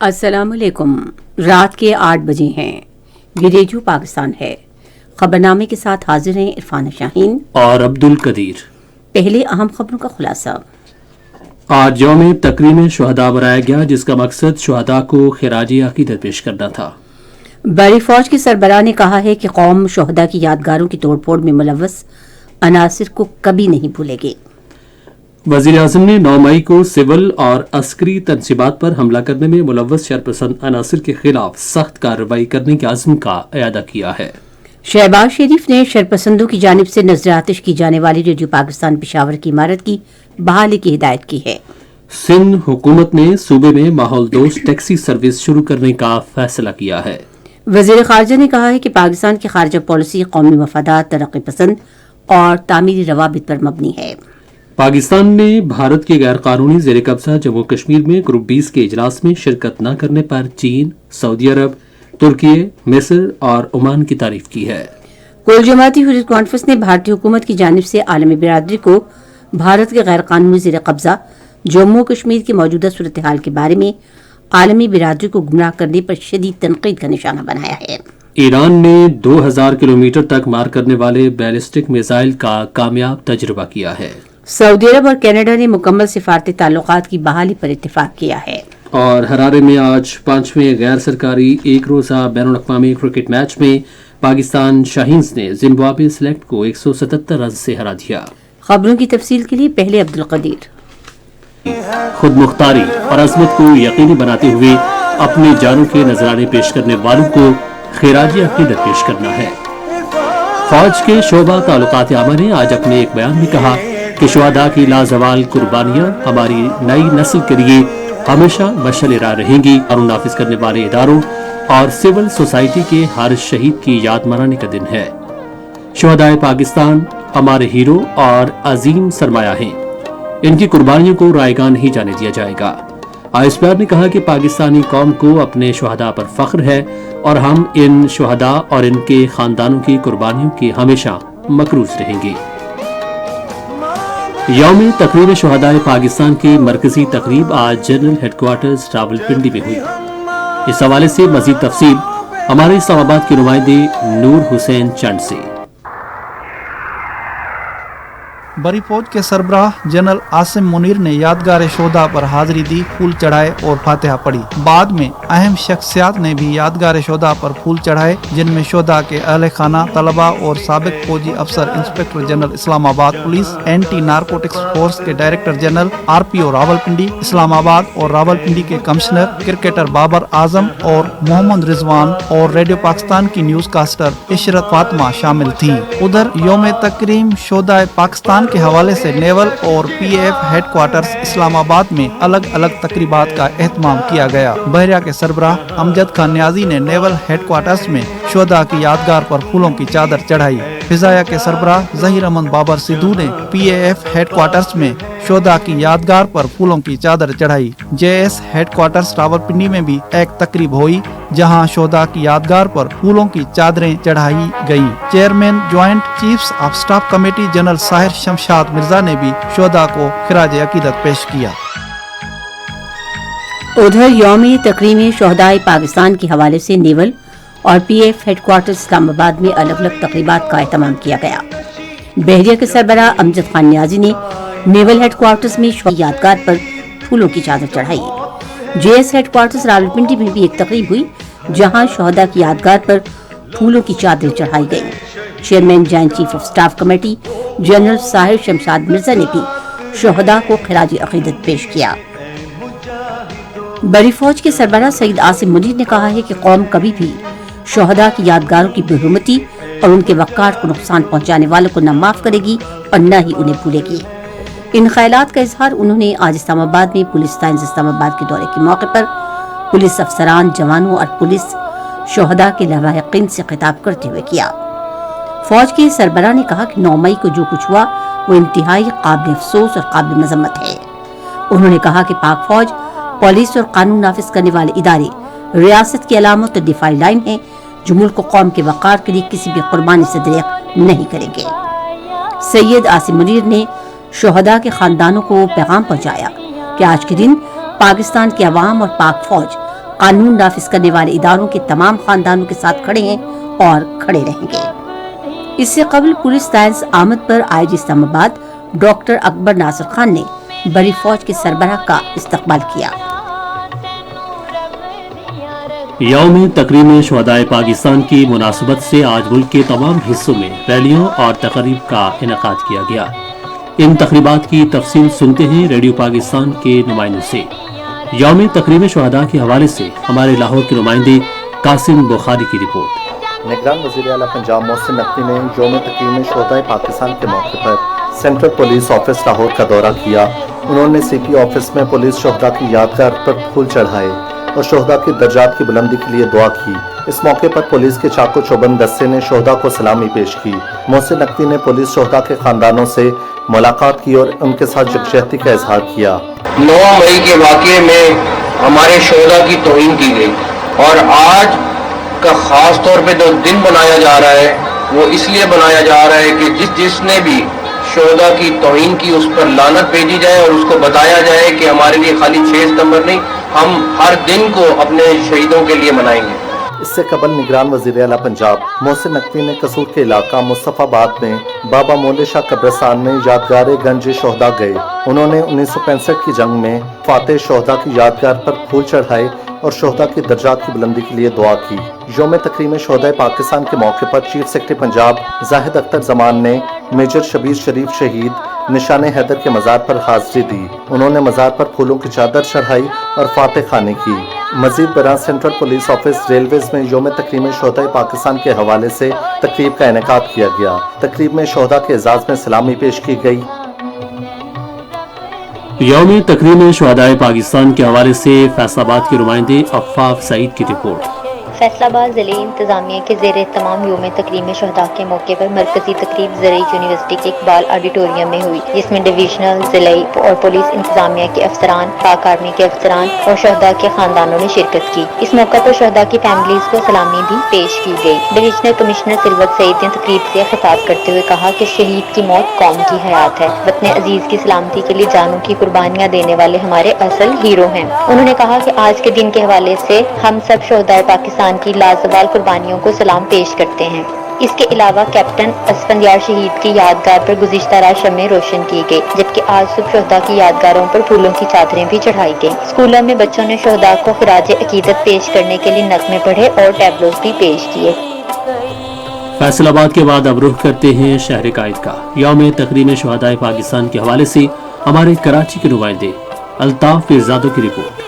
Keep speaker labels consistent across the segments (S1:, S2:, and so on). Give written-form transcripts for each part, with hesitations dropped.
S1: السلام علیکم۔ رات کے 8 بجے ہیں۔ یہ ریڈیو پاکستان ہے۔ خبرنامے کے ساتھ حاضر ہیں عرفان شاہین
S2: اور عبد القدیر۔
S1: پہلے اہم خبروں کا خلاصہ۔
S2: آج یوم تکریم شہداء منایا گیا، جس کا مقصد شہداء کو خراج عقیدت پیش کرنا تھا۔
S1: بحری فوج کے سربراہ نے کہا ہے کہ قوم شہداء کی یادگاروں کی توڑ پھوڑ میں ملوث عناصر کو کبھی نہیں بھولے گی۔
S2: وزیر اعظم نے 9 مئی کو سول اور عسکری تنصیبات پر حملہ کرنے میں ملوث شرپسند عناصر کے خلاف سخت کارروائی کرنے کے عزم کا اعادہ کیا ہے۔
S1: شہباز شریف نے شرپسندوں کی جانب سے نظر آتش کی جانے والی ریڈیو پاکستان پشاور کی عمارت کی بحالی کی ہدایت کی ہے۔
S2: سندھ حکومت نے صوبے میں ماحول دوست ٹیکسی سروس شروع کرنے کا فیصلہ کیا ہے۔
S1: وزیر خارجہ نے کہا ہے کہ پاکستان کی خارجہ پالیسی قومی مفادات، ترقی پسند اور تعمیری روابط پر مبنی ہے۔
S2: پاکستان نے بھارت کے غیر قانونی زیر قبضہ جموں کشمیر میں گروپ 20 کے اجلاس میں شرکت نہ کرنے پر چین، سعودی عرب، ترکی، مصر اور عمان کی تعریف کی ہے۔
S1: کل جماعتی حریت کانفرنس نے بھارتی حکومت کی جانب سے عالمی برادری کو بھارت کے غیر قانونی زیر قبضہ جموں کشمیر کی موجودہ صورتحال کے بارے میں عالمی برادری کو گمراہ کرنے پر شدید تنقید کا نشانہ بنایا ہے۔
S2: ایران نے 2000 کلومیٹر تک مار کرنے والے بیلسٹک میزائل کا کامیاب تجربہ کیا ہے۔
S1: سعودی عرب اور کینیڈا نے مکمل سفارتی تعلقات کی بحالی پر اتفاق کیا ہے۔
S2: اور ہرارے میں آج 5ویں غیر سرکاری ایک روزہ بین الاقوامی کرکٹ میچ میں پاکستان شاہینز نے زمبابوے سلیکٹ کو 177 رن سے ہرا دیا۔
S1: خبروں کی تفصیل کے لیے پہلے عبد القدیر۔
S2: خود مختاری اور عظمت کو یقینی بناتے ہوئے اپنی جانوں کے نذرانے پیش کرنے والوں کو خراج عقیدت پیش کرنا ہے۔ فوج کے شعبہ تعلقات عامہ نے آج اپنے ایک بیان میں کہا کہ شہداء کی لازوال قربانیاں ہماری نئی نسل کے لیے ہمیشہ مشعل راہ رہیں گی، اور نافذ کرنے والے اداروں اور سول سوسائٹی کے ہر شہید کی یاد منانے کا دن ہے۔ شہداء پاکستان ہمارے ہیرو اور عظیم سرمایہ ہیں، ان کی قربانیوں کو رائے گاہ نہیں جانے دیا جائے گا۔ آئسپیئر نے کہا کہ پاکستانی قوم کو اپنے شہداء پر فخر ہے، اور ہم ان شہداء اور ان کے خاندانوں کی قربانیوں کے ہمیشہ مقروض رہیں گے۔ یوم تقریم شہداء پاکستان کی مرکزی تقریب آج جنرل ہیڈ کوارٹرز راولپنڈی میں ہوئی۔ اس حوالے سے مزید تفصیل ہمارے اسلام آباد کے نمائندے نور حسین چند سے۔
S3: بری فوج کے سربراہ جنرل عاصم منیر نے یادگار شہداء پر حاضری دی، پھول چڑھائے اور فاتحہ پڑھی۔ بعد میں اہم شخصیات نے بھی یادگار شہداء پر پھول چڑھائے، جن میں شہداء کے اہل خانہ، طلباء اور سابق فوجی افسر، انسپکٹر جنرل اسلام آباد پولیس، اینٹی نارکوٹکس فورس کے ڈائریکٹر جنرل، RPO راولپنڈی، اسلام آباد اور راولپنڈی کے کمشنر، کرکٹر بابر اعظم اور محمد رضوان، اور ریڈیو پاکستان کی نیوز کاسٹر عشرت فاطمہ شامل تھیں۔ ادھر یوم تکریم شہداء پاکستان کے حوالے سے نیول اور PAF ہیڈ کوارٹرز اسلام آباد میں الگ الگ تقریبات کا اہتمام کیا گیا۔ بحریہ کے سربراہ امجد خان نیازی نے نیول ہیڈ کوارٹرز میں شہداء کی یادگار پر پھولوں کی چادر چڑھائی۔ فضائیہ کے سربراہ ظہیر احمد بابر سدھو نے PAF ہیڈ کوارٹرز میں شہداء کی یادگار پر پھولوں کی چادر چڑھائی۔ JS ہیڈ کوارٹرز راولپنڈی میں بھی ایک تقریب ہوئی، جہاں شہداء کی یادگار پر پھولوں کی چادریں چڑھائی گئیں۔ Chairman joint chiefs of staff committee general Sahir Shamshad Mirza نے بھی شہداء کو خراج عقیدت پیش کیا۔
S1: ادھر یوم تکریم شہداء پاکستان کے حوالے سے نیول اور PAF ہیڈ کوارٹر اسلام آباد میں الگ الگ تقریبات کا اہتمام کیا گیا۔ بحریہ کے سربراہ امجد خان نیازی نے نیول ہیڈ کوارٹرز میں یادگار پر پھولوں کی چادر چڑھائی۔ JS ہیڈ کوارٹرز راولپنڈی میں بھی ایک تقریب ہوئی، جہاں شہداء کی یادگار پر پھولوں کی چادریں چڑھائی گئیں۔ Chairman joint chief of staff committee general Sahir Shamshad Mirza نے بھی شہداء کو خراج عقیدت پیش کیا۔ بری فوج کے سربراہ سید عاصم منیر نے کہا ہے کہ قوم کبھی بھی شہداء کی یادگاروں کی بے حرمتی اور ان کے وقار کو نقصان پہنچانے والوں کو نہ معاف کرے گی اور نہ ہی انہیں بھولے گی۔ ان خیالات کا اظہار انہوں نے آج اسلام آباد میں پولیس لائنز اسلام آباد کے دورے کے موقع پر پولیس افسران، جوانوں اور پولیس شہداء کے لواحقین سے خطاب کرتے ہوئے کیا۔ فوج کے سربراہ نے کہا کہ 9 مئی کو جو کچھ ہوا وہ انتہائی قابل افسوس اور قابل مذمت ہے۔ انہوں نے کہا کہ پاک فوج पुलिस और कानून नाफिज करने वाले इदारे रियासत की अलामत और दिफाई लाइन है जो मुल्क और कौम के वक़ार के लिए किसी भी कुर्बानी से दरिग़ नहीं करेंगे। सैयद आसिम मुनीर ने शोहदा के खानदानों को पैगाम पहुंचाया कि आज के दिन पाकिस्तान के अवाम और पाक फौज कानून नाफिज करने वाले इदारों के तमाम खानदानों के साथ खड़े हैं और खड़े रहेंगे। इससे कबल पुलिस लाइन्स आमद पर आईजी इस्लामाबाद डॉक्टर अकबर नासिर खान ने बड़ी फौज के सरबराह का इस्तकबाल किया।
S2: यौम तकरीम शुहदाए पाकिस्तान की मुनासबत से आज मुल्क के तमाम हिस्सों में रैलियों और तकरीब का इनेकाद किया गया। इन तकरीबात की तफसील सुनते हैं रेडियो पाकिस्तान के नुमाइंदों से। यौम तकरीम शुहदा के हवाले से हमारे लाहौर के नुमाइंदे कासिम बुखारी की रिपोर्ट।
S4: निगरान वज़ीर आला पंजाब मोहसिन नकवी ने यौम तकरीम शुहदाए पाकिस्तान के मौके पर सेंट्रल पुलिस ऑफिस लाहौर का दौरा किया। उन्होंने सीपी ऑफिस में पुलिस शुहदा की यादगार पर फूल चढ़ाए और शुहदा की दर्जात की बुलंदी के लिए दुआ की। इस मौके पर पुलिस के चाको चौबंद दस्ते ने शुहदा को सलामी पेश की। मोहसिन नकवी ने पुलिस शुहदा के खानदानों से मुलाकात की और उनके साथ यकजहती का इजहार किया।
S5: 9 मई के वाक़े में हमारे शुहदा की तौहीन की गई और आज का ख़ास तौर पे जो दिन बनाया जा रहा है वो इसलिए बनाया जा रहा है कि जिसने भी शुहदा की तौहीन की उस पर लानत भेजी जाए और उसको बताया जाए कि हमारे लिए खाली 6 सितंबर नहीं, हम हर दिन को अपने शहीदों के लिए मनाएंगे।
S4: इससे कबल निगरान वज़ीर आला पंजाब मोहसिन नकवी ने कसूर के इलाका मुस्तफ़ाबाद में बाबा मोले शाह कब्रिस्तान में यादगार गंज शुहदा गए। उन्होंने 1965 की जंग में फातेह शुहदा की यादगार पर फूल चढ़ाए और शुहदा की दर्जात की बुलंदी के लिए दुआ की। यौम तकरीम शुहदाए पाकिस्तान के मौके पर चीफ सेक्रेटरी पंजाब जाहिद अख्तर जमान ने मेजर शबीर शरीफ शहीद निशाने हैदर के मज़ार पर हाजिरी दी। उन्होंने मज़ार पर फूलों की चादर चढ़ाई और फातह खानी की। मजीद बरान सेंट्रल पुलिस ऑफिस रेलवेज में यौम तकरीम शुहदाए पाकिस्तान के हवाले से तकरीब का इनेकाद किया गया। तकरीब में शुहदा के एजाज में सलामी पेश की गई।
S2: यौम तकरीम शुहदाए पाकिस्तान के हवाले से फैसलाबाद के नुमाइंदे अफ़ाफ सईद की रिपोर्ट।
S6: फैसलाबाद ज़िले इंतज़ामिया के ज़ेर तमाम यौम तकरीम शुहदा के मौके पर मरकजी तकरीब ज़रई यूनिवर्सिटी के इकबाल ऑडिटोरियम में हुई, जिसमें डिवीजनल ज़िले और पुलिस इंतज़ामिया के अफसरान, पाक आर्मी के अफसरान और शुहदा के खानदानों ने शिरकत की। इस मौके पर शुहदा की फैमिलीज को सलामी भी पेश की गई। डिवीजनल कमिश्नर सिलवत सईद ने तकरीब से खिताब करते हुए कहा कि शहीद की मौत कौम की हयात है। वतन अजीज की सलामती के लिए जानों की कुर्बानियाँ देने वाले हमारे असल हीरो हैं। उन्होंने कहा कि आज के दिन के हवाले से हम सब शुहदाए पाकिस्तान की लाजवाल कुर्बानियों को सलाम पेश करते हैं। इसके अलावा कैप्टन असफंदियार शहीद की यादगार पर गुज़िश्ता रात शम्में रोशन की गई, जबकि आज सुबह शुहदा की यादगारों पर फूलों की चादरें भी चढ़ाई गई। स्कूलों में बच्चों ने शुहदा को खिराज अकीदत पेश करने के लिए नग़मे पढ़े और टैबलोज भी पेश किए।
S2: फैसलाबाद के बाद अब रुख करते हैं शहर कायद का। यौम तकरीम शुहदाए पाकिस्तान के हवाले से हमारे कराची के नुमाइंदे अल्ताफ पीरजादों की रिपोर्ट।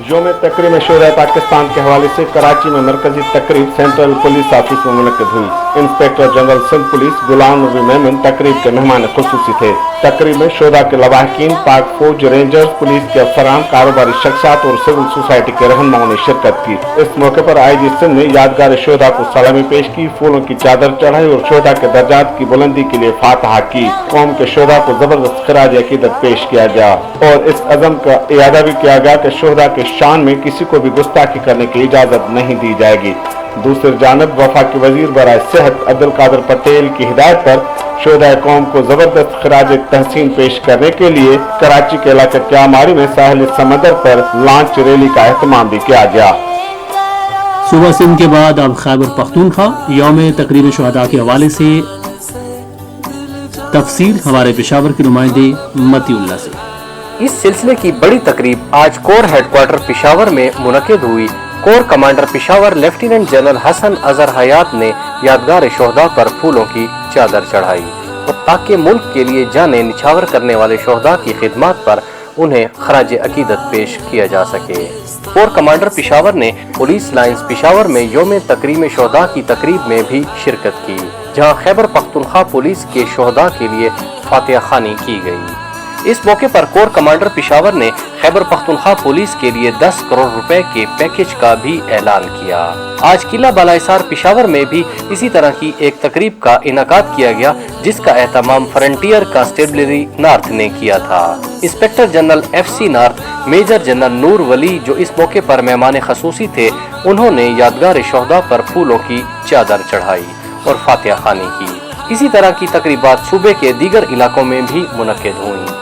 S7: यौम तकरीम शुहदाए पाकिस्तान के हवाले से कराची में मरकजी तकरीब सेंट्रल पुलिस ऑफिस में मुनक्किद हुई। Inspector general Sindh police Ghulam Nabi Memon तकरीब के मेहमान खुसूसी थे। तकरीब में शुहदा के लवाहकीन, पाक फौज, रेंजर्स, पुलिस के अफसरान, कारोबारी शख्सियात और सिविल सोसाइटी के रहनुमाओं ने शिरकत की। इस मौके पर आईजी सिंध ने यादगार शुहदा को सलामी पेश की, फूलों की चादर चढ़ाई और शुहदा के दर्जात की बुलंदी के लिए फातहा की। कौम के शुहदा को जबरदस्त खिराज अकीदत पेश किया गया और इस अज़म का इरादा भी किया गया कि शुहदा के शान में किसी को भी गुस्ताखी करने की इजाजत नहीं दी जाएगी। दूसरी जानब वफाकी वजीर बराए सेहत अब्दुल कादिर पटेल की हिदायत पर शुहदाए कौम को जबरदस्त खिराज तहसीन पेश करने के लिए कराची के इलाके क्यामारी में साहिल समंदर पर लॉन्च रैली का एहतमाम भी किया गया।
S2: सुबह सिंध के बाद अब खैबर पख्तूनख्वा यौम तकरीम शुहदा के हवाले से तफसील हमारे पेशावर के नुमाइंदे मतीउल्लाह से।
S8: इस सिलसिले की बड़ी तकरीब आज कोर हेडक्वार्टर पेशावर में मुनक्किद हुई। Corps commander Peshawar lieutenant general Hasan Azhar Hayat ने यादगार शुहदा पर फूलों की चादर चढ़ाई और ताकि मुल्क के लिए जाने निछावर करने वाले शुहदा की खिदमत पर उन्हें खराज अकीदत पेश किया जा सके। कोर कमांडर पेशावर ने पुलिस लाइन्स पेशावर में यौम तकरीम शुहदा की तकरीब में भी शिरकत की, जहां खैबर पख्तूनख्वा पुलिस के शुहदा के लिए फातिहा खानी की गई। इस मौके पर कोर कमांडर पिशावर ने खैबर पख्तूनख्वा पुलिस के लिए 10 करोड़ रुपए के पैकेज का भी ऐलान किया। आज किला बालाहिसार पिशावर में भी इसी तरह की एक तकरीब का इनेकाद किया गया, जिसका एहतमाम फ्रंटियर कांस्टेबलरी नॉर्थ ने किया था। Inspector general FC north major general Noor Wali, जो इस मौके पर मेहमान खसूसी थे, उन्होंने यादगार शोहदा पर फूलों की चादर चढ़ाई और फातिहा खानी की। इसी तरह की तकरीबात सूबे के दीगर इलाकों में भी मुनक्किद हुई।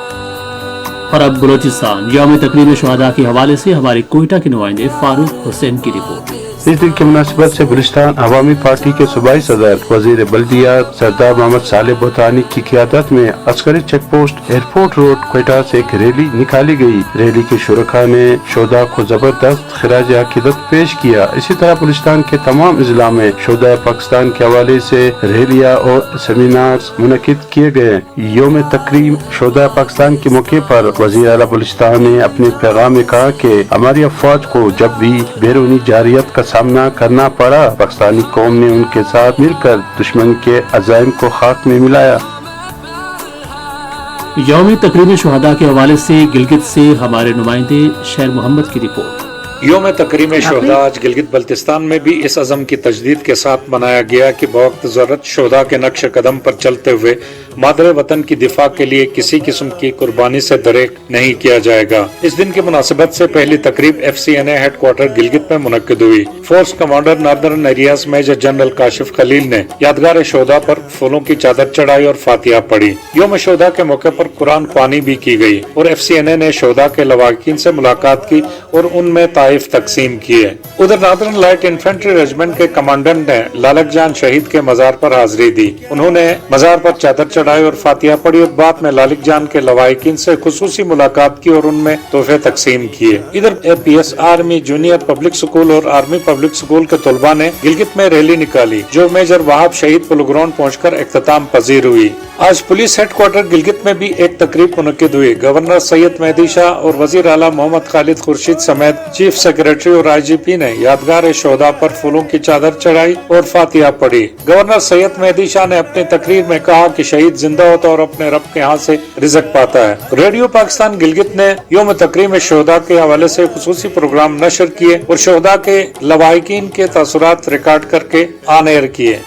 S2: और अब बलोचिस्तान यौम तकरीब शुहदा के हवाले से हमारे कोयटा के नुमाइंदे फारूक हुसैन की रिपोर्ट।
S9: इस दिन की मुनासिबत से बलूचिस्तान अवामी पार्टी के सूबाई सदर वजीर बल्दिया सरदार मोहम्मद साले बोतानी की क़ियादत में अस्करी check post airport road Quetta से एक रैली निकाली गई। रैली के शुरका ने शोदा को जबरदस्त खिराज अकीदत पेश किया। इसी तरह बलूचिस्तान के तमाम अजला में शोदा पाकिस्तान के हवाले से रैलियां और सेमिनार्स मुनक्किद किए गए। यौम तकरीम शोदा पाकिस्तान के मौके पर वजीर आला बलूचिस्तान ने अपने पैगाम में कहा कि हमारी अफवाज को जब भी बैरूनी जारियत का सामना करना पड़ा, पाकिस्तानी कौम ने उनके साथ मिलकर दुश्मन के अज़ाइम को खाक में मिलाया।
S2: यौम तकरीब शुहदा के हवाले से गिलगित से हमारे नुमाइंदे शेर मोहम्मद की रिपोर्ट।
S10: यौम तकरीम शोहदा आज गिलगित बल्तिस्तान में भी इस अज़म की तजदीद के साथ मनाया गया कि बवक्त ज़रूरत शोहदा के नक्श कदम पर चलते हुए मादरे वतन की दिफा के लिए किसी किस्म की कुर्बानी से दरेक नहीं किया जाएगा। इस दिन की मुनासिबत से पहली तकरीब FCNA हेडक्वार्टर गिलगित में मुनक्किद हुई। Force commander northern areas major general Kashif Khalil ने यादगार शोहदा पर फूलों की चादर चढ़ाई और फातिहा पढ़ी। यौम शोहदा के मौके पर कुरान ख्वानी भी की गई और FCNA ने शोहदा के लवाकिन से मुलाकात की और उनमें ताइफ तकसीम किए। उधर नॉर्दर्न लाइट इन्फेंट्री रेजिमेंट के कमांडेंट ने लालक जान शहीद के मजार पर हाजिरी दी। उन्होंने मजार पर चादर चढ़ाई और फातिहा पढ़ी और बाद में लालिक जान के लवाकिन से खुसूसी मुलाकात की और उनमें तोहफे तकसीम किए। इधर PS army junior public school और आर्मी पब्लिक स्कूल के तलबा ने गिलगित में रैली निकाली, जो मेजर वहाब शहीद पुल ग्राउंड पहुंचकर इख्तिताम पजीर हुई। आज पुलिस हेडक्वार्टर गिलगित में भी एक तकरीब मुनक्किद हुई। गवर्नर सैयद मेहदी शाह और वजीर आला मोहम्मद खालिद खुर्शीद समेत चीफ सेक्रेटरी और IGP ने यादगार शोहदा पर फूलों की चादर चढ़ाई और फातिहा पढ़ी। गवर्नर सैयद मेहदी शाह ने अपनी तकरीर में कहा कि शहीद जिंदा होता और अपने रब के हाथ से रिज़्क पाता है। रेडियो पाकिस्तान गिलगित ने यौम तकरीम शोहदा के हवाले से खुसूसी प्रोग्राम नशर किए और शोहदा के लवाकिन के तसुरात रिकॉर्ड करके ऑन एयर किए।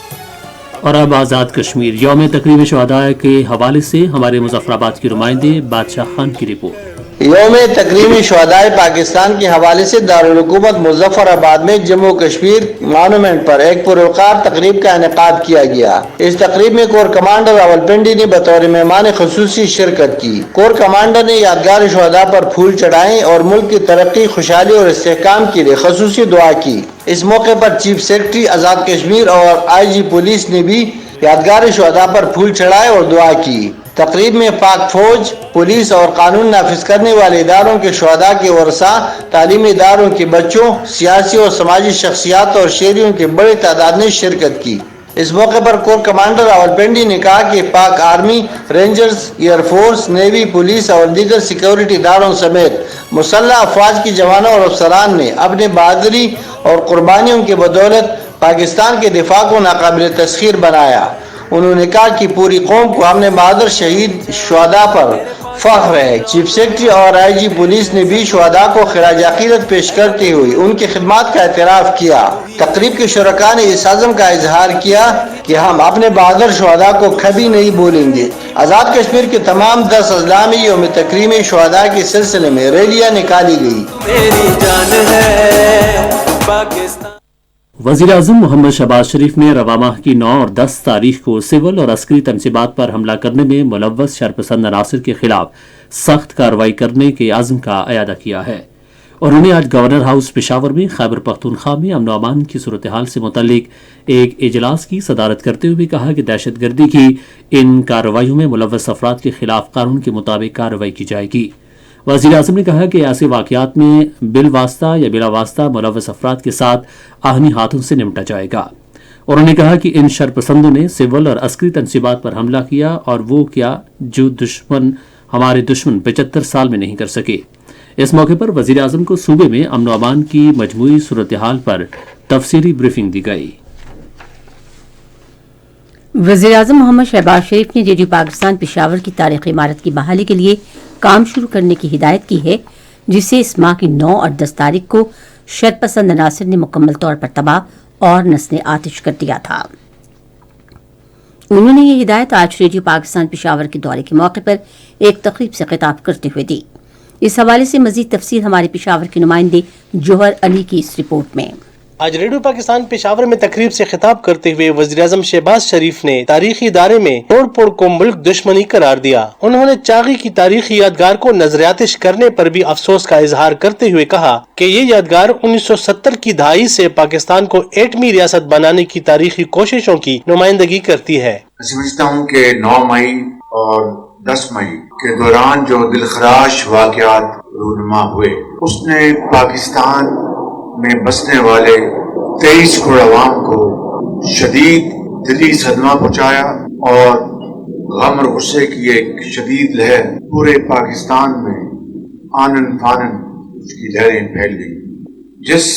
S2: और अब आज़ाद कश्मीर यौम तकरीब शुहदा के हवाले से हमारे मुजफ्फराबाद की नुमाइंदे बादशाह खान की रिपोर्ट।
S11: यौम तकरीमी शोहदाए पाकिस्तान के हवाले से दारुल हुकूमत मुजफ्फराबाद में जम्मू कश्मीर मॉन्यूमेंट पर एक पुरवकार तकरीब का इनेकाद किया गया। इस तकरीब में कोर कमांडर रावलपिंडी ने बतौर मेहमान खसूसी शिरकत की। कोर कमांडर ने यादगार शोहदा पर फूल चढ़ाए और मुल्क की तरक्की, खुशहाली और इस्तेहकाम के लिए खसूसी दुआ की। इस मौके पर चीफ सेक्रेटरी आज़ाद कश्मीर और IG पुलिस ने भी यादगार शोहदा पर फूल चढ़ाए और दुआ की। तकरीब में पाक फौज, पुलिस और कानून नाफिज करने वाले इदारों के शोहदा के वर्सा, तालीमी इदारों के बच्चों, सियासी और समाजी शख्सियात और शहरियों की बड़ी तादाद ने शिरकत की। इस मौके पर कोर कमांडर रावलपिंडी ने कहा कि पाक army, rangers, air force, navy, police और दीगर सिक्योरिटी इदारों समेत मुसल्लह अफवाज के जवानों और अफसरान ने अपनी बहादुरी और कुर्बानियों की बदौलत पाकिस्तान के दिफा को नाकाबिल तस्खीर बनाया। उन्होंने कहा कि पूरी कौम को हमने बहादुर शहीद शुहदा पर फख्र है। चीफ सेक्रेटरी और IG पुलिस ने भी शुहदा को खिराज अकीदत पेश करते हुए उनकी खिदमत का एतराफ़ किया। तकरीब के शुरका ने इस आज़म का इजहार किया कि हम अपने बहादुर शुहदा को कभी नहीं भूलेंगे। आज़ाद कश्मीर के तमाम 10 अजला में यौम तकरीम शुहदा के सिलसिले में रैलियाँ निकाली गई।
S2: वज़ीर आज़म मोहम्मद शहबाज शरीफ ने रवा माह की 9 और 10 तारीख को सिविल और अस्करी तनसीबात पर हमला करने में मुलव्वस शरपसंद अनासर के खिलाफ सख्त कार्रवाई करने के आज़म का अयादा किया है। उन्होंने आज गवर्नर हाउस पेशावर में खैबर पख्तूनख्वा में अमन अमान की सूरत हाल से मुतल्लिक एक इजलास की सदारत करते हुए कहा कि दहशतगर्दी की इन कार्रवाइयों में मुलव्वस अफराद के खिलाफ कानून के मुताबिक कार्रवाई की जाएगी। वज़ीर आज़म ने कहा कि ऐसे वाक़यात में बिल वास्ता या बिला वास्ता मुलव्वस अफराद के साथ आहनी हाथों से निपटा जाएगा। उन्होंने कहा कि इन शरपसंदों ने सिविल और अस्करी तनसीबात पर हमला किया और वो क्या जो हमारे दुश्मन 75 साल में नहीं कर सके। इस मौके पर वज़ीर आज़म को सूबे में अमन अमान की मजमूई सूरत हाल पर तफसीली ब्रीफिंग दी गई।
S1: वज़ीर-ए-आज़म मोहम्मद शहबाज शरीफ ने रेडियो पाकिस्तान पेशावर की तारीखी इमारत की बहाली के लिए काम शुरू करने की हिदायत की है, जिसे इस माह की 9 और 10 तारीख को शरपसंद अनासर ने मुकम्मल तौर पर तबाह और नस्ल आतिश कर दिया था। उन्होंने ये हिदायत आज रेडियो पाकिस्तान पेशावर के दौरे के मौके पर एक तकरीब से खिताब करते हुए दी। इस हवाले से मजीद तफसील हमारे पेशावर के नुमाइंदे जोहर अली की इस रिपोर्ट में।
S12: आज रेडियो पाकिस्तान पेशावर में तकरीब से खिताब करते हुए वज़ीर-ए-आज़म शहबाज शरीफ ने तारीखी इदारे में तोड़ फोड़ को मुल्क दुश्मनी करार दिया। उन्होंने चागी की तारीखी यादगार को नजरियातिश करने पर भी अफसोस का इजहार करते हुए कहा कि ये यादगार 1970 की दहाई से पाकिस्तान को एटमी रियासत बनाने की तारीखी कोशिशों की नुमाइंदगी करती है।
S13: समझता हूँ कि 9 मई और 10 मई के दौरान जो दिलखराश वाक़यात रूनुमा हुए, उसने पाकिस्तान में बसने वाले 23 करोड़ अवाम को शदीद दिली सदमा पहुंचाया और गम और गुस्से की एक शदीद लहर पूरे पाकिस्तान में आनन फानन उसकी लहरें फैल गई। जिस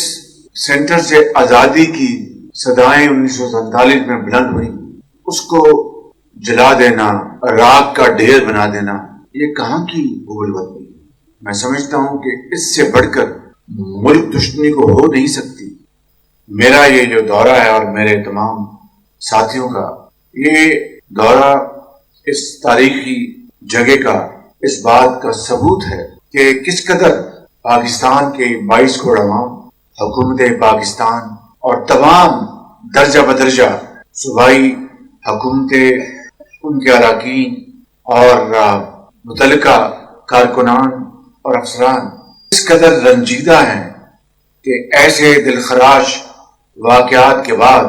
S13: सेंटर से आज़ादी की सदाएं 1947 में बुलंद हुई, उसको जला देना, राख का ढेर बना देना, ये कहाँ की भूलवती। मैं समझता हूँ कि इससे बढ़कर मुल्क दुश्मनी को हो नहीं सकती। मेरा ये जो दौरा है और मेरे तमाम साथियों का ये दौरा इस तारीखी जगह का इस बात का सबूत है कि किस कदर पाकिस्तान के 22 करोड़ अवाम, हुकूमत पाकिस्तान और तमाम दर्जा बदर्जा सूबाई हुकूमतें, उनके अरकान और मुतल्लिका कारकुनान और अफसरान इस कदर रंजीदा हैं कि ऐसे दिलखराश वाक़यात के बाद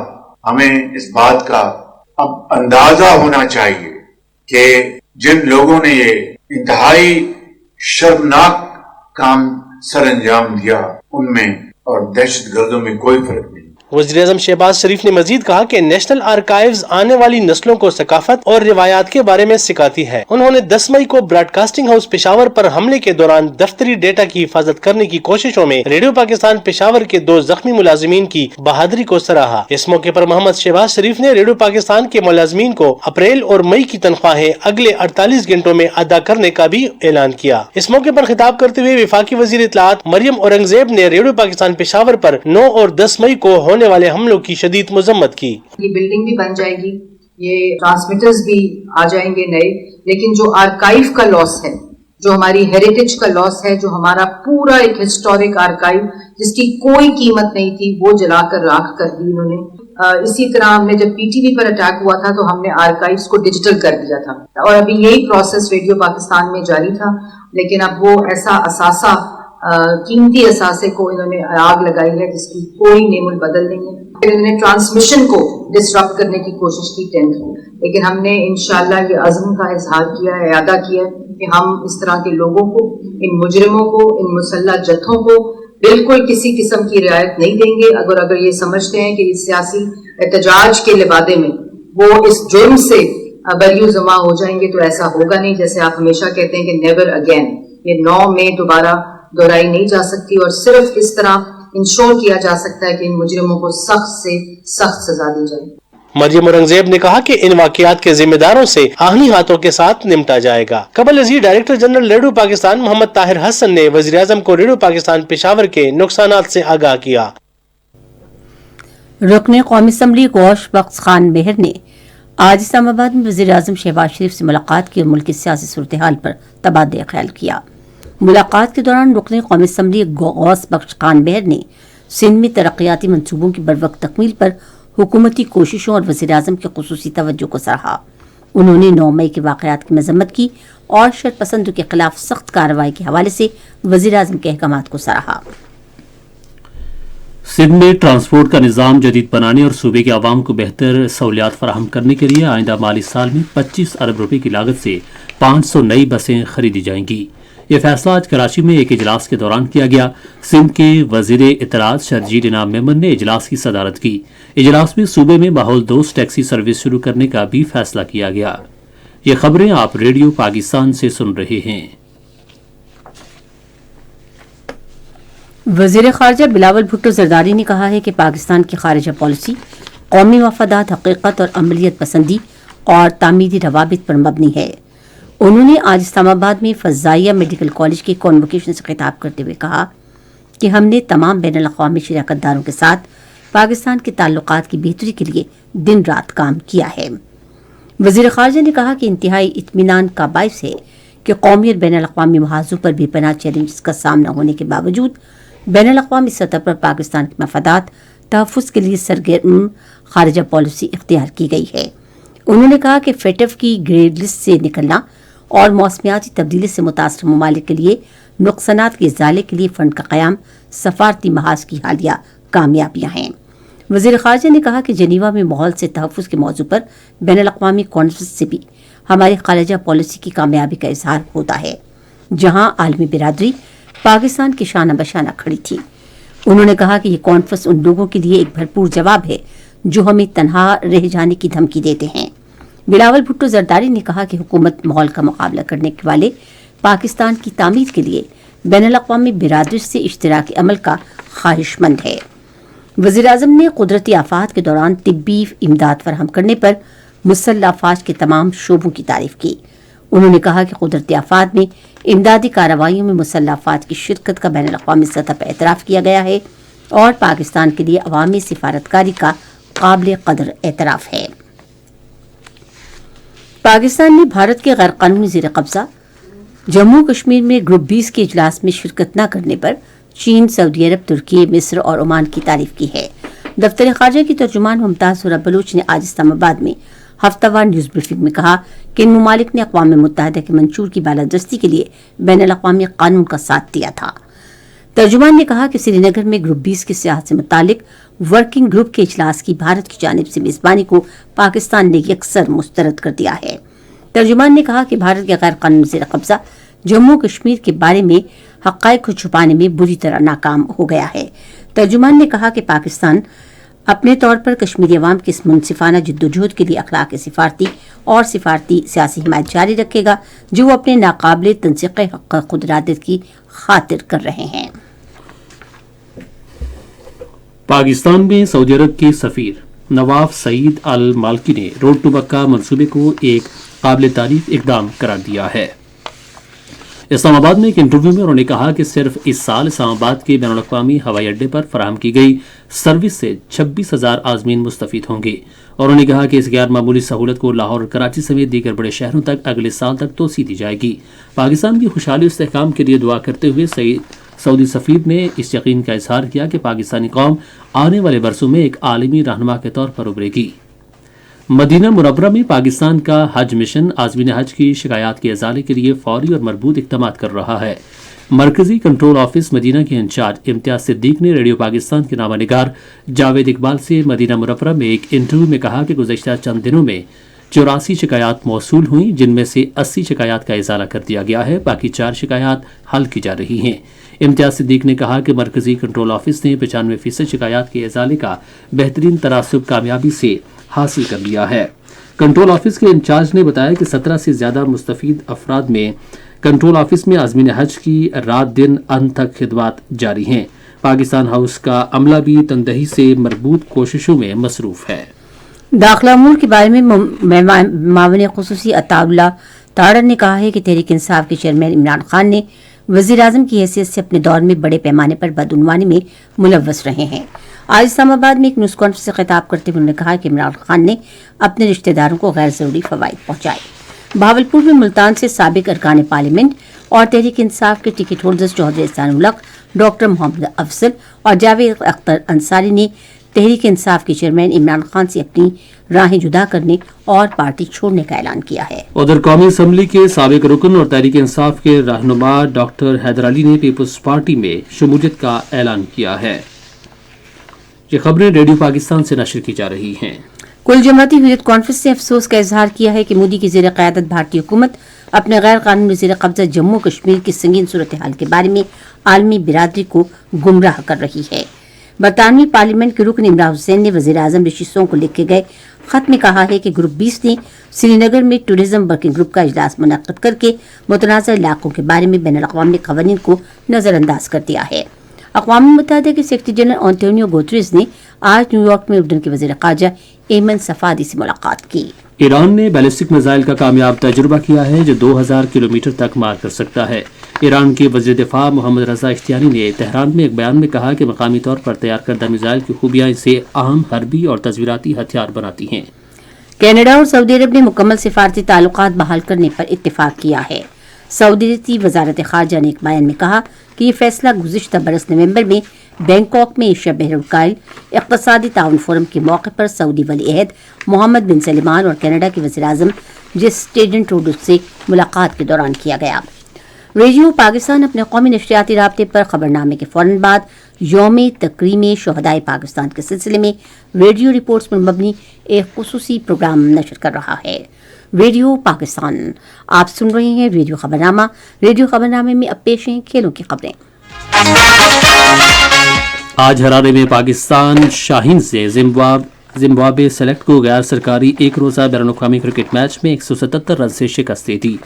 S13: हमें इस बात का अब अंदाजा होना चाहिए कि जिन लोगों ने ये इंतहाई शर्मनाक काम सर अंजाम दिया, उनमें और दहशतगर्दों में कोई फर्क नहीं।
S12: वज़ीर-ए-आज़म शहबाज शरीफ ने मजीद कहा कि नेशनल आर्काइव्स आने वाली नस्लों को सकाफत और रिवायात के बारे में सिखाती है। उन्होंने 10 मई को ब्रॉडकास्टिंग हाउस पेशावर पर हमले के दौरान दफ्तरी डेटा की हिफाजत करने की कोशिशों में रेडियो पाकिस्तान पेशावर के 2 जख्मी मुलाजिमीन की बहादुरी को सराहा। इस मौके पर मोहम्मद शहबाज शरीफ ने रेडियो पाकिस्तान के मुलाजिमीन को अप्रैल और मई की तनख्वाहें अगले 48 घंटों में अदा करने का भी ऐलान किया। इस मौके पर खिताब करते हुए वफाकी वज़ीर इत्तलाआत मरियम औरंगजेब ने रेडियो पाकिस्तान पेशावर पर 9 और 10 मई को होने वाले हमलों की शदीद मजम्मत की।
S14: ये बिल्डिंग भी बन जाएगी, ये ट्रांसमीटर्स भी आ जाएंगे नए, लेकिन जो आर्काइव का लॉस है, जो हमारी हेरिटेज का लॉस है, जो हमारा पूरा एक हिस्टोरिक आर्काइव जिसकी कोई कीमत नहीं थी, वो जलाकर राख कर दी इन्होंने। इसी तरह हमने जब पीटीवी पर अटैक हुआ था तो हमने आर्काइव्स को डिजिटल कर दिया था और अभी यही प्रोसेस रेडियो पाकिस्तान में जारी था, लेकिन अब वो ऐसा असासा कीमती असासे को इन्होंने आग लगाई है जिसकी कोई नेमुल बदल नहीं है। इन्होंने ट्रांसमिशन को डिस्टर्ब करने की कोशिश की 10th को, लेकिन हमने इंशाल्लाह ये अज़्म का इजहार किया है, इरादा किया है कि हम इस तरह के लोगों को, इन मुजरिमों को, इन मुसल्लह जत्थों को बिल्कुल किसी किस्म की रियायत नहीं देंगे। अगर ये समझते हैं कि इस सियासी एहतजाज के लिबादे में वो इस जुर्म से बरियो जमा हो जाएंगे तो ऐसा होगा नहीं। जैसे आप हमेशा कहते हैं कि नेवर अगेन, ये 9 में दोबारा दोहराई नहीं जा सकती और सिर्फ इस तरह इंश्योर किया जा सकता है कि इन मुजरिमों को सख्त से सख्त सजा दी जाए।
S12: मरियम औरंगजेब ने कहा कि इन वाकयात के जिम्मेदारों से आहनी हाथों के साथ निपटा जाएगा। कबल अजीज director general radio Pakistan Muhammad Tahir Hasan ने वज़ीर-ए-आज़म को रेडियो पाकिस्तान पेशावर के नुकसानात से आगाह किया।
S1: रुकने कौमी असम्बली गौश बख्श खान मेहर ने आज इस्लामाबाद में वज़ीर-ए-आज़म शहबाज शरीफ से मुलाकात की और मुल्क की सियासी सूरत हाल पर तबादला ख्याल किया। मुलाकात के दौरान रुकने कौमी असम्बली गौस बख्श खान मेहर ने सिंध में तरक्याती मंसूबों की बरवक्त तकमील पर हुकूमती कोशिशों और वज़ीर-ए-आज़म की खुसूसी तवज्जो को सराहा। उन्होंने 9 मई के वाक़यात की मजम्मत की और शरपसंदों के खिलाफ सख्त कार्रवाई के हवाले से वज़ीर-ए-आज़म के अहकामात को सराहा।
S2: सिंध में ट्रांसपोर्ट का निज़ाम जदीद बनाने और सूबे के आवाम को बेहतर सहूलियात फराहम करने के लिए आइंदा माली साल में 25 अरब रुपए की लागत से 500 नई बसें खरीदी जाएंगी। ये फैसला आज कराची में एक इजलास के दौरान किया गया। सिंध के वजीर इत्तलात शरजील इनाम मेमन ने इजलास की सदारत की। इजलास में सूबे में माहौल दोस्त टैक्सी सर्विस शुरू करने का भी फैसला किया गया। ये खबरें आप रेडियो पाकिस्तान से सुन रहे हैं। वजीर खारजा बिलावल भुट्टो जरदारी ने कहा है कि पाकिस्तान की खारजा पॉलिसी
S1: कौमी मफादात, हकीकत और अमलियत पसंदी और तामीरी रवाबित पर मबनी है। उन्होंने आज इस्लामाबाद में फजाइया मेडिकल कॉलेज के कॉन्वोकेशन से खिताब करते हुए कहा कि हमने तमाम बैनुल अक़वामी शराकतदारों के साथ पाकिस्तान के ताल्लुकात की बेहतरी के लिए दिन रात काम किया है। वज़ीर ख़ारजा ने कहा कि इंतहाई इत्मीनान का बाइस है कि कौमी और बैनुल अक़वामी महाज़ों पर बेपनाह चैलेंज का सामना होने के बावजूद बैनुल अक़वामी सतह पर पाकिस्तान के मफादात तहफ़्फ़ुज़ के लिए सरगर्म ख़ारिजा पॉलिसी इख्तियार की गई है। उन्होंने कहा कि फेटफ की ग्रेड लिस्ट से निकलना और मौसमियाती तब्दीली से मुतासर ममालिक के लिए नुकसानात के इज़ाले के लिए फंड का क़याम सफारती महाज की हालिया कामयाबियाँ हैं। वज़ीर ख़ारजा ने कहा कि जनीवा में माहौल से तहफ़्फ़ुज़ के मौजू पर बैनुल अक़वामी कॉन्फ्रेंस से भी हमारी ख़ारिजा पॉलिसी की कामयाबी का इजहार होता है, जहाँ आलमी बिरादरी पाकिस्तान की शाना बशाना खड़ी थी। उन्होंने कहा कि ये कॉन्फ्रेंस उन लोगों के लिए एक भरपूर जवाब है जो हमें तनहा रह जाने की धमकी देते हैं। बिलावल भुट्टो जरदारी ने कहा कि हुकूमत माहौल का मुकाबला करने वाले पाकिस्तान की तामीर के लिए बैनुल अक़वामी बिरादरी से इश्तराकी अमल का ख्वाहिशमंद है। वज़ीर आज़म ने कुदरती आफात के दौरान तिब्बी इमदाद फराहम करने पर मुसल्लह अफ़वाज के तमाम शोबों की तारीफ की। उन्होंने कहा कि कुदरती आफात में इमदादी कार्रवाइयों में मुसल्लह अफ़वाज की शिरकत का बैनुल अक़वामी सतह पर एतराफ़ किया गया है और पाकिस्तान के लिए अवामी सिफारतकारी का काबिल कदर एतराफ़ है। पाकिस्तान ने भारत के गैर कानूनी ज़ेर कब्ज़ा जम्मू कश्मीर में ग्रुप 20 के इजलास में शिरकत न करने पर चीन, सऊदी अरब, तुर्की, मिस्र और ओमान की तारीफ की है। दफ्तर ख़ारजा की तर्जुमान मुमताज़ हुरा बलूच ने आज इस्लामाबाद में हफ्तावार न्यूज़ ब्रीफिंग में कहा कि इन ममालिक ने अक़वाम मुत्तहिदा के मंशूर की बालादस्ती के लिए बैनुल अक़वामी कानून का साथ दिया था। तर्जुमान ने कहा कि श्रीनगर में ग्रुप 20 की सियासत से मुतालिक वर्किंग ग्रुप के इजलास की भारत की जानिब से मेज़बानी को पाकिस्तान ने यकसर मुस्तरद कर दिया है। तर्जुमान ने कहा कि भारत के गैर कानूनी ज़ेर कब्ज़ा जम्मू कश्मीर के बारे में हक़ाइक़ को छुपाने में बुरी तरह नाकाम हो गया है। तर्जुमान ने कहा कि पाकिस्तान अपने तौर पर कश्मीरी अवाम की इस मुनसिफाना जद्दोजहद के लिए अखलाक सिफारती और सिफारती सियासी हिमायत जारी रखेगा जो वो अपने नाकाबिल तनसीक़ हक़ खुदरादत की खातिर कर रहे हैं।
S2: पाकिस्तान में सऊदी अरब के सफ़ीर नवाफ सईद अल मालकी ने रोड टू मक्का मंसूबे को एक काबिल तारीफ इक़दाम करार दिया है। इस्लामाबाद में एक इंटरव्यू में उन्होंने कहा कि सिर्फ इस साल इस्लामाबाद के बैनुल अक़वामी हवाई अड्डे पर फराहम की गई सर्विस से 26,000 आज़मीन मुस्तफ़ीद होंगे और उन्होंने कहा कि इस गैर मामूली सहूलत को लाहौर और कराची समेत दीगर बड़े शहरों तक अगले साल तक तोसी दी जाएगी। पाकिस्तान की खुशहाली और इस्तेहकाम के लिए दुआ करते हुए सऊदी सफ़ीर ने इस यकीन का इजहार किया कि पाकिस्तानी कौम आने वाले बरसों में एक आलमी रहनुमा के तौर पर उभरेगी। मदीना मुनव्वरा में पाकिस्तान का हज मिशन आज़मीन हज की शिकायत के इज़ाले के लिए फौरी और मरबूत इक़दाम कर रहा है। मरकजी कंट्रोल ऑफिस मदीना के इंचार्ज इम्तियाज सिद्दीक ने रेडियो पाकिस्तान के नामानिगार जावेद इकबाल से मदीना मुनव्वरा में एक इंटरव्यू में कहा कि गुज़श्ता चंद दिनों में 84 शिकायत मौसूल हुई, जिनमें से 80 शिकायत का इज़ाला कर दिया गया है, बाकी 4 शिकायत हल की जा रही हैं। इम्तियाज सिद्दीक ने कहा कि मरकजी कंट्रोल ऑफिस ने 95% शिकायत के इज़ाले का बेहतरीन तनासुब कामयाबी से हासिल कर लिया है। कंट्रोल ऑफिस के इंचार्ज ने बताया कि 17 से ज्यादा मुस्तफीद अफराद में कंट्रोल ऑफिस में आज़मीन हज की रात दिन अंत तक खिदमत जारी हैं। पाकिस्तान हाउस का अमला भी तनदही से मरबूत कोशिशों में मसरूफ है।
S1: दाखिला अमूर के बारे में मावन खुसूसी अताउल्लाह ताड़र ने कहा है कि तहरीक इंसाफ के चेयरमैन इमरान खान ने वज़ीर आज़म की हैसियत से अपने दौर में बड़े पैमाने पर बदउनवानी में मुलव्वस रहे हैं। आज इस्लामाबाद में एक न्यूज़ कॉन्फ्रेंस से खिताब करते हुए उन्होंने कहा कि इमरान खान ने अपने रिश्तेदारों को गैर ज़रूरी फ़वाइद पहुंचाए। भावलपुर में मुल्तान से साबिक अरकान पार्लियामेंट और तहरीक इंसाफ के टिकट होल्डर्स चौधरी एहसान उल हक, डॉक्टर मोहम्मद अफजल और जावेद अख्तर अंसारी ने तहरीक इंसाफ के चेयरमैन इमरान खान से अपनी राहें जुदा करने और पार्टी छोड़ने का ऐलान किया है।
S2: उधर कौमी असम्बली के साबिक रुकन और तहरीक इंसाफ के रहनुमा डॉक्टर हैदर अली ने पीपल्स पार्टी में शमूलियत का ऐलान किया है। ये खबरें रेडियो पाकिस्तान से नशर की जा रही हैं।
S1: कुल जमाती हुर्रियत कॉन्फ्रेंस ने अफसोस का इजहार किया है कि मोदी की ज़ेर क़यादत भारतीय हुकूमत अपने गैर कानूनी ज़ेर कब्ज़ा जम्मू कश्मीर की संगीन सूरत हाल के बारे में आलमी बिरादरी को गुमराह कर रही है। बरतानवी पार्लियामेंट के रुकन इमरान हुसैन ने वज़ीर आज़म ऋषि सुनक को लिखे गए खत में कहा है कि ग्रुप 20 ने श्रीनगर में टूरिज्म वर्किंग ग्रुप का इजलास मुनक़्क़िद करके मुतनाज़ा इलाकों के बारे में बैनुल अक़वामी क़वानीन को नज़रअंदाज कर दिया है। अक़वाम मुत्तहिदा के सेक्रेटरी जनरल एंटोनियो गुतेरेस ने आज न्यूयॉर्क में उर्दन के वज़ीर ख़ारजा एमन सफादी से मुलाकात की।
S2: ईरान ने बैलिस्टिक मिसाइल का कामयाब तजुर्बा किया है जो 2000 किलोमीटर तक मार कर सकता है। ईरान के वज़ीर दिफा मोहम्मद रज़ा इख्तियारी ने तेहरान में एक बयान में कहा कि मकामी तौर पर तैयार करदा मिसाइल की खूबियाँ इसे अहम हरबी और तस्वीराती हथियार बनाती हैं।
S1: कनाडा और सऊदी अरब ने मुकम्मल सिफारती ताल्लुकात बहाल करने पर इत्तेफाक किया है। सऊदी वजारत खारजा ने एक बयान में कहा कि ये फैसला गुज़िश्ता बरस नवंबर में बैंकॉक में एशिया बहरुल इक़्तिसादी ताउन फोरम के मौके पर सऊदी वली अहद मोहम्मद बिन सलमान और कनाडा के वज़ीर आज़म जस्टिन ट्रूडो से मुलाकात के दौरान किया गया। रेडियो पाकिस्तान अपने कौमी नशरियाती राब्ते पर खबरनामे के फौरन बाद यौम तकरीम शहदाए पाकिस्तान के सिलसिले में रेडियो रिपोर्ट्स पर मबनी एक खुसूसी प्रोग्राम नशर कर रहा है। रेडियो पाकिस्तान आप सुन रहे हैं रेडियो खबरनामा। रेडियो खबरनामे में अब पेश हैं खेलों की खबरें।
S2: आज हरारे में पाकिस्तान शाहीन से जिम्बाब्वे सेलेक्ट को गैर सरकारी एक रोज़ा बैनुल-अक़वामी क्रिकेट मैच में 177 रन से शिकस्त दी थी।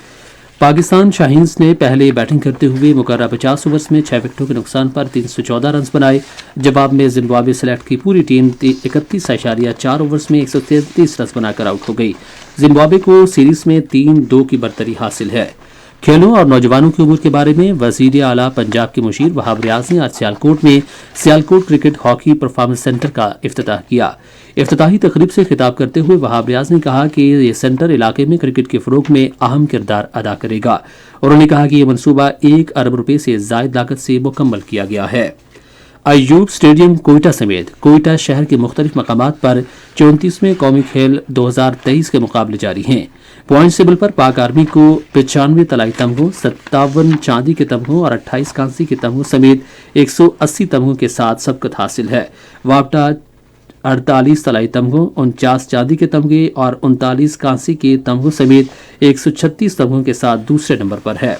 S2: पाकिस्तान शाहीन्स ने पहले बैटिंग करते हुए मुकर्रर 50 ओवर्स में 6 विकेटों के नुकसान पर 314 रन बनाए। जवाब में जिम्बाब्वे सेलेक्ट की पूरी टीम 31.4 ओवर्स में 133 रन बनाकर आउट हो गई। जिम्बाब्वे को सीरीज में 3-2 की बरतरी हासिल है। खेलों और नौजवानों की उम्र के बारे में वज़ीर आला पंजाब के मुशीर वहाब रियाज ने आज सियालकोट में Sialkot cricket hockey performance centre का इफ्तिताह किया। इफ्तिताही तकरीब से खिताब करते हुए वहाब रियाज ने कहा कि ये सेंटर इलाके में क्रिकेट के फ़रोग़ में अहम किरदार अदा करेगा। उन्होंने कहा कि यह मनसूबा 1 अरब रुपये से ज़ायद लागत से मुकम्मल किया गया है। अय्यूब स्टेडियम कोयटा समेत कोयटा शहर के मुख्तलिफ मकामात पर 34वें कौमी खेल 2023 के मुकाबले जारी हैं। पॉइंट टेबल पर पाक आर्मी को 95 तलाई तमगों, 57 चांदी के तमगों और 28 कांसी के तमगों समेत 180 तमगों के साथ सबकत हासिल है। वापटा 48 तलाई तमगों, 49 चांदी के तमगे और 39 कांसी के तमगों समेत 136 तमगों के साथ दूसरे नंबर पर है।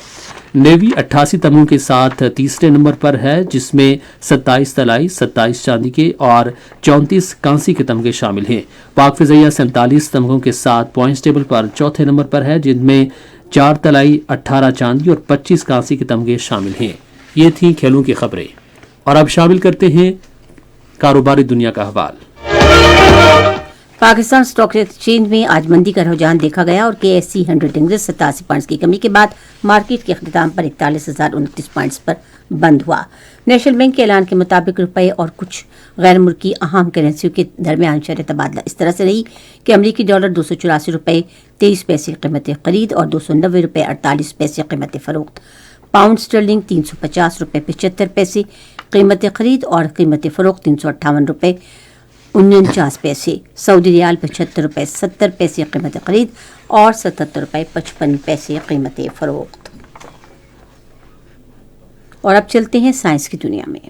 S2: नेवी 88 तमगों के साथ तीसरे नंबर पर है, जिसमें 27 तलाई, 27 चांदी के और 34 कांसी के तमगे शामिल हैं। पाक फिज़ैया 47 तमगों के साथ पॉइंट्स टेबल पर चौथे नंबर पर है, जिनमें 4 तलाई, 18 चांदी और 25 कांसी के तमगे शामिल हैं। ये थी खेलों की खबरें और अब शामिल करते हैं कारोबारी दुनिया का हवाल।
S1: पाकिस्तान स्टॉक एक्सचेंज में आज मंदी का रुझान देखा गया और KSE 100 इंडेक्स 87 पॉइंट्स की कमी के बाद मार्केट के अख्ताम पर 41,029 पॉइंट्स पर बंद हुआ। नेशनल बैंक के ऐलान के मुताबिक रुपए और कुछ गैर मुल्की अहम करेंसियों के दरमियान शरह तबादला इस तरह से रही कि अमरीकी डॉलर 284 रुपये 23 पैसे कीमत खरीद और 290 रुपये 48 पैसे कीमत फरोख्त। पाउंड स्टर्लिंग 350 रुपये 75 पैसे कीमत खरीद और कीमत फरोख्त 358 रुपये 49 पैसे। सऊदी रियाल 75 रुपये 70 पैसे कीमत खरीद और 77 रुपये 55 पैसे कीमत फरोख्त। और अब चलते हैं साइंस की दुनिया में।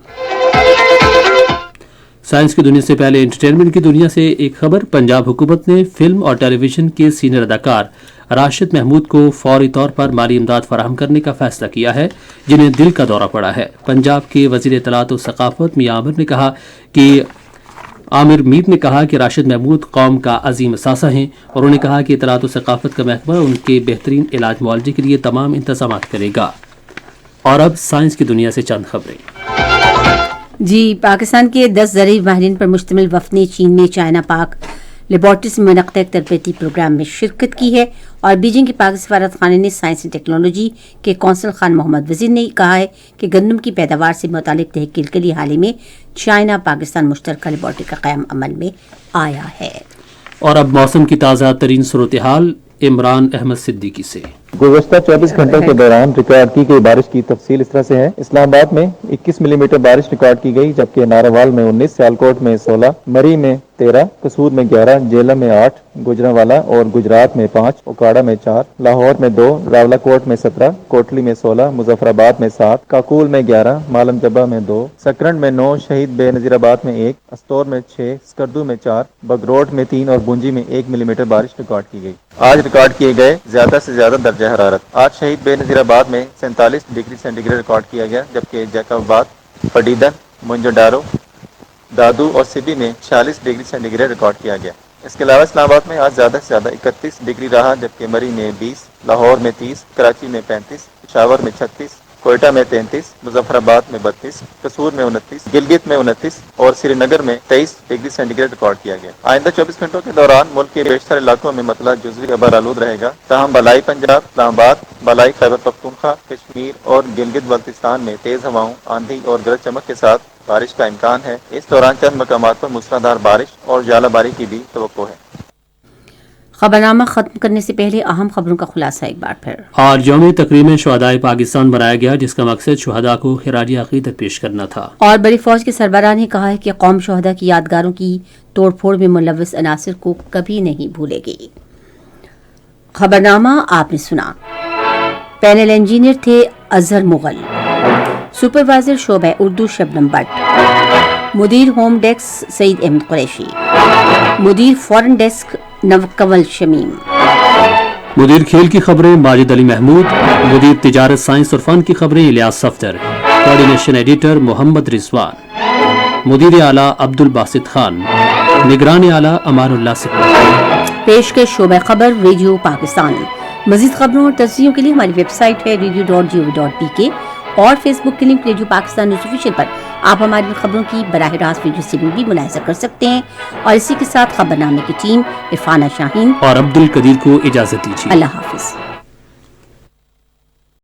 S2: साइंस की दुनिया से पहले एंटरटेनमेंट की दुनिया से एक खबर। पंजाब हुकूमत ने फिल्म और टेलीविजन के सीनियर अदाकार राशिद महमूद को फौरी तौर पर माली इमदाद फराहम करने का फैसला किया है, जिन्हें दिल का दौरा पड़ा है। पंजाब के वज़ीर इत्तलात व सकाफत मियां आमिर मीर ने कहा कि राशिद महमूद कौम का अजीम असासा हैं और उन्होंने कहा कि इत्तलात व सकाफत का महकमा उनके बेहतरीन इलाज मुआलजे के लिए तमाम इंतजाम करेगा। और अब साइंस की दुनिया से चंद खबरें।
S1: जी, पाकिस्तान के 10 ज़रूरी माहिरीन पर मुश्तमिल वफ़द ने चीन में चाइना पाक लेबॉर्ट्रीज में मुनक़्क़द एक तरबती प्रोग्राम में शिरकत की है और बीजिंग के पाक सफारत खाने ने साइंस एंड टेक्नोलॉजी के कौंसल खान मोहम्मद वज़ीर ने कहा है कि गंदम की पैदावार से मुतालिक तहकील के लिए हाल ही में चाइना पाकिस्तान मुश्तरका लेबॉर्ट्री का क़याम अमल में आया है।
S2: और अब मौसम की ताज़ा तरीन सूरत हाल इमरान अहमद सिद्दीकी से।
S15: गुज़श्ता 24 घंटों के दौरान रिकॉर्ड की गई बारिश की तफसील इस तरह से है। इस्लामाबाद में 21 मिलीमीटर बारिश रिकॉर्ड की गई, जबकि नारावाल में 19, सियालकोट में 16, मरी में 13, कसूर में 11, जेलम में 8, गुजरांवाला और गुजरात में 5, ओकाड़ा में 4, लाहौर में 2, रावलाकोट में 17, कोटली में 16, मुजफ्फराबाद में 7, काकूल में 11, मालम जब्बा में 2, सकरंड में 9, शहीद बेनज़ीराबाद में 1, अस्तौर में 6, स्कर्दू में 4, बगरोट में 3 और बुंजी में 1 मिलीमीटर बारिश रिकॉर्ड की गई। आज रिकॉर्ड किए गए ज्यादा से ज्यादा दर्जा हरारत। आज शहीद बेनज़ीराबाद में 47 डिग्री सेंटीग्रेड रिकॉर्ड किया गया, जबकि जैकबाबाद, पडीदन, मुंजोडारो, दादू और सिबी में 46 डिग्री सेंटीग्रेड रिकॉर्ड किया गया। इसके अलावा इस्लामाबाद में आज ज्यादा से ज्यादा 31 डिग्री रहा, जबकि मरी में 20, लाहौर में 30, कराची में 35, पेशावर में 36, कोयटा में 33, मुजफ्फराबाद में 32, कसूर में 29, गिलगित में 29 और श्रीनगर में 23 डिग्री सेंटीग्रेड रिकॉर्ड किया गया। आइंदा 24 घंटों के दौरान मुल्क के बेशतर इलाकों में मतला जुज़वी गबर आलूद रहेगा, ताहम बलाई पंजाब, इस्लामाबाद, बलाई खैबर पख्तूनख्वा, कश्मीर और गिलगित बल्तिस्तान में तेज हवाओं, आंधी और गरज चमक के साथ बारिश का इम्कान है। इस दौरान चंद मकामात पर मूसलाधार बारिश और जालाबारी की भी तवक्को है।
S1: खबरनामा खत्म करने से पहले अहम खबरों का खुलासा एक बार फिर।
S2: आज यौम तकरीम शुहदाए पाकिस्तान मनाया गया, जिसका मकसद शुहदा को खिराजी अकीदत पेश करना था।
S1: और बड़ी फौज के सरबराह ने कहा है कि कौम शुहदा की यादगारों की तोड़फोड़ में मुलव्वस अनासिर को कभी नहीं भूलेगी। खबरनामा आपने सुना। पैनल इंजीनियर थे अजहर मुगल, सुपरवाइजर शोबा उर्दू शबनम भट्ट, मुदीर होम डेस्क सईद अहमद कुरैशी, मुदीर फॉरेन डेस्क नवकमल शमीम,
S2: मुदीर खेल की खबरें माजिद अली महमूद, मुदीर तिजारत साइंस और फन की खबरें इलियास सफदर, कोऑर्डिनेशन एडिटर मोहम्मद रिजवान, मुदीर आला अब्दुल बासित खान, निगरान आला अमानुल्लाह सिद्दीकी।
S1: पेशकश शोबा खबर रेडियो पाकिस्तान। मजीद खबरों और तस्वीरों के लिए हमारी वेबसाइट है radio.gov.pk और फेसबुक के link radio Pakistan news official पर आप हमारी खबरों की बराह रास्त वीडियो स्ट्रीमिंग भी मुलाहिजा कर सकते हैं। और इसी के साथ खबरनामे की टीम इरफाना शाहीन
S2: और अब्दुल कदीर को इजाजत दीजिए।
S1: अल्लाह हाफिज।